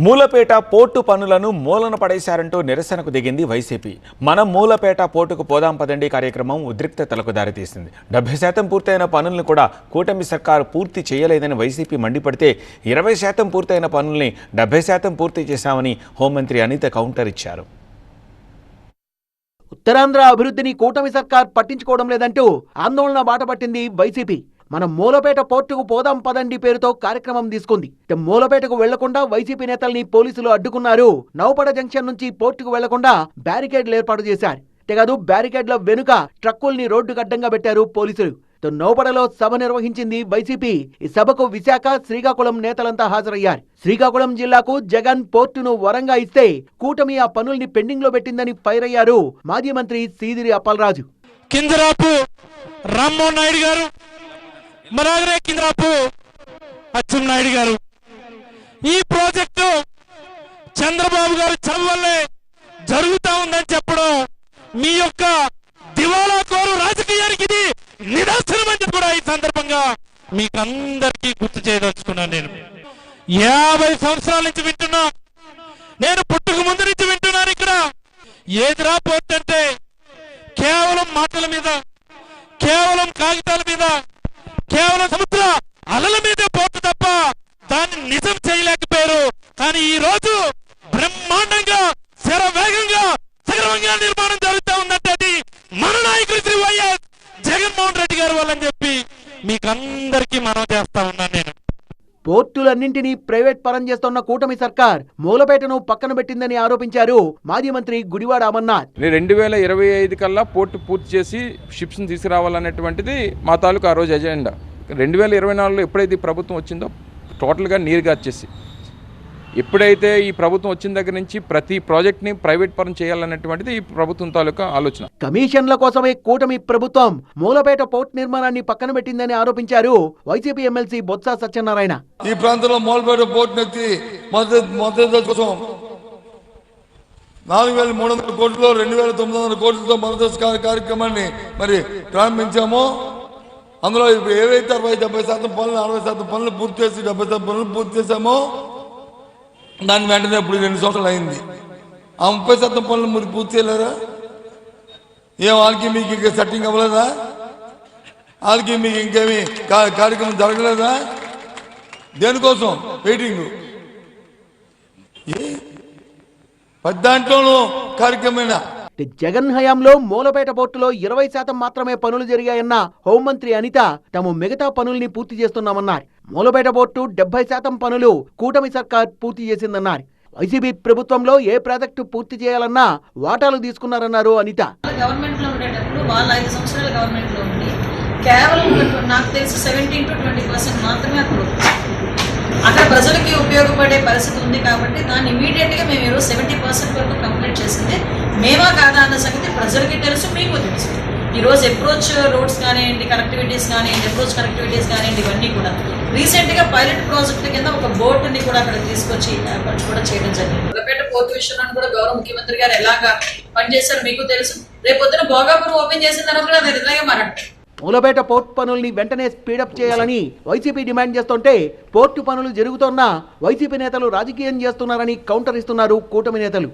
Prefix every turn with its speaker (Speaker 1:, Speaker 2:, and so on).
Speaker 1: Mulapeta port పనులను మూలన పడేశారంటూ నిరసనకు దిగింది వైసీపీ. మనం మూలపేట పోర్టుకు పోదాం పదండి కార్యక్రమం ఉద్రిక్తతలకు దారితీసింది. 70% పూర్తయిన పనులను కూడా కూటమి సర్కారు పూర్తి చేయలేదని వైసీపీ మండిపడితే 20% పూర్తయిన పనుల్ని 70% పూర్తి చేశామని హోంమంత్రి అనిత కౌంటర్ ఇచ్చారు.
Speaker 2: ఉత్తరాంధ్ర అభివృద్ధిని కూటమి సర్కార్ పట్టించుకోవడం లేదంటూ ఆందోళన బాటపట్టింది వైసీపీ. మనం మూలపేట పోర్టుకు పోదాం పదండి పేరుతో కార్యక్రమం తీసుకుంది. మూలపేటకు వెళ్లకుండా వైసీపీ నేతల్ని పోలీసులు అడ్డుకున్నారు. నౌపడ జంక్షన్ నుంచి పోర్టుకు వెళ్లకుండా బ్యారికేడ్లు ఏర్పాటు చేశారు. అంతేకాదు బ్యారికేడ్ల వెనుక ట్రక్కుల్ని రోడ్డుకు అడ్డంగా పెట్టారు పోలీసులు. నౌపడలో సభ నిర్వహించింది వైసీపీ. ఈ సభకు విశాఖ, శ్రీకాకుళం నేతలంతా హాజరయ్యారు. శ్రీకాకుళం జిల్లాకు జగన్ పోర్టును వరంగా ఇస్తే కూటమి ఆ పనుల్ని పెండింగ్ లో పెట్టిందని ఫైర్ అయ్యారు మాజీ మంత్రి సీదిరి అప్పలరాజు.
Speaker 3: కింజరాపు రామ్మోహన్ నాయుడు గారు, మరాగరే కింజరాపు అచ్చెన్నాయుడు గారు, ఈ ప్రాజెక్టు చంద్రబాబు గారు చల్లవల్లే జరుగుతా ఉందని చెప్పడం మీ యొక్క దివాలా కోరు రాజకీయానికి ఇది నిదర్శనం అని కూడా ఈ సందర్భంగా మీకు అందరికీ గుర్తు చేయదలుచుకున్నాను. నేను 50 సంవత్సరాల నుంచి వింటున్నా, నేను పుట్టుక ముందు నుంచి వింటున్నాను. ఇక్కడ ఏదిరా పోర్ట్ అంటే కేవలం మాటల మీద, కేవలం కాగితాల మీద, కేవలం సముద్ర అలల మీద పోర్టు తప్ప దాన్ని నిజం చేయలేకపోయారు. కానీ ఈ రోజు బ్రహ్మాండంగా శరవేగంగా సగర్వంగా నిర్మాణం జరుగుతూ ఉందంటే అది మన నాయకుడు శ్రీ వైఎస్ జగన్మోహన్ రెడ్డి గారు వాళ్ళని చెప్పి మీకు అందరికీ మనం చేస్తా ఉన్నాను. నేను
Speaker 2: పోర్టులన్నింటినీ ప్రైవేట్ పరం చేస్తున్న కూటమి సర్కార్ మూలపేటను పక్కన పెట్టిందని ఆరోపించారు మాజీ మంత్రి గుడివాడ అమర్నాథ్.
Speaker 4: 2025 కల్లా పోర్టు పూర్తి చేసి షిప్స్ని తీసుకురావాలనేటువంటిది మా తాలూకు ఆ రోజు ఎజెండా. 2024లో ఎప్పుడైతే ఈ ప్రభుత్వం వచ్చిందో టోటల్గా నీరుగా వచ్చేసి, ఎప్పుడైతే ఈ ప్రభుత్వం వచ్చిన దగ్గర నుంచి ప్రతి ప్రాజెక్ట్ని ప్రైవేట్ పరం చేయాలనేటువంటిది ఈ ప్రభుత్వం తాలూకా ఆలోచన.
Speaker 2: కమిషన్ల కోసమే కూటమి ప్రభుత్వం మూలపేట పోర్ట్ నిర్మాణాన్ని పక్కన పెట్టిందని ఆరోపించారు వైసీపీ ఎమ్మెల్సీ బొత్స సత్యనారాయణ.
Speaker 5: ఈ ప్రాంతంలో మూలపేట పోర్ట్ నెత్తి మొదటి కోసం 4,300 కోట్లు 2,900 కోట్లతో మొదటి కార్యక్రమాన్ని మరి ప్రారంభించాము. అందులో ఏవైతే 60-70% పనులు, 60% పనులు పూర్తి చేసి 70% పనులు పూర్తి చేశామో దాని వెంటనే ఇప్పుడు 2 సంవత్సరాలు అయింది. ఆ 30% పనులు మీరు పూర్తి చేయలేరా? ఏం వాళ్ళకి మీకు ఇంకా సెట్టింగ్ అవ్వలేదా? వాళ్ళకి మీకు ఇంకేమి కార్యక్రమం జరగలేదా? దేనికోసం వెయిటింగ్? దాంట్లోనూ కార్యక్రమేనా?
Speaker 2: జగన్ హయాంలో మూలపేట పోర్టులో 20% మాత్రమే పనులు జరిగాయన్న హోంమంత్రి అనిత తాము మిగతా పనుల్ని పూర్తి చేస్తున్నామన్నారు. మూలపేట పోర్టు 70% పనులు కూటమి సర్కార్ పూర్తి చేసిందన్నారు. వైసీపీ ప్రభుత్వంలో ఏ ప్రాజెక్టు పూర్తి చేయాలన్నా వాటాలు తీసుకున్నారన్నారు అనిత.
Speaker 6: గవర్నమెంట్ లో ఉండేటప్పుడు వాళ్ళ 5 సంవత్సరాల గవర్నమెంట్ లో ఉండి కేవలం నాకు తెలిసి 17 to 20% మాత్రమే అక్కడ ప్రజలకి ఉపయోగపడే పరిస్థితి ఉంది. కాబట్టి దాన్ని ఇమీడియట్ గా మేము ఈరోజు 70% వరకు కంప్లీట్ చేసింది మేమా కాదా అన్న సంగతి ప్రజలకి తెలుసు, మీకు తెలుసు. ఈ రోజు అప్రోచ్ రోడ్స్ కానివ్వండి, కనెక్టివిటీస్ కానివ్వండి, అప్రోచ్ కనెక్టివిటీస్ కానివ్వండి, ఇవన్నీ కూడా రీసెంట్ గా పైలట్ ప్రాజెక్ట్ కింద ఒక బోర్డుని కూడా అక్కడ తీసుకొచ్చి కూడా చేయడం జరిగింది. మూలపేట పోర్టు విషయంలో కూడా గౌరవ ముఖ్యమంత్రి గారు ఎలాగా పనిచేశారో మీకు తెలుసు. రేపొద్దున భోగాపురం ఓపెన్ చేసిన తర్వాత కూడా అది ఇలాగే మాట్లాడతారు.
Speaker 2: మూలపేట పోర్టు పనుల్ని వెంటనే స్పీడప్ చేయాలని వైసీపీ డిమాండ్ చేస్తుంటే పోర్టు పనులు జరుగుతున్నా వైసీపీ నేతలు రాజకీయం చేస్తున్నారని కౌంటర్ ఇస్తున్నారు కూటమి నేతలు.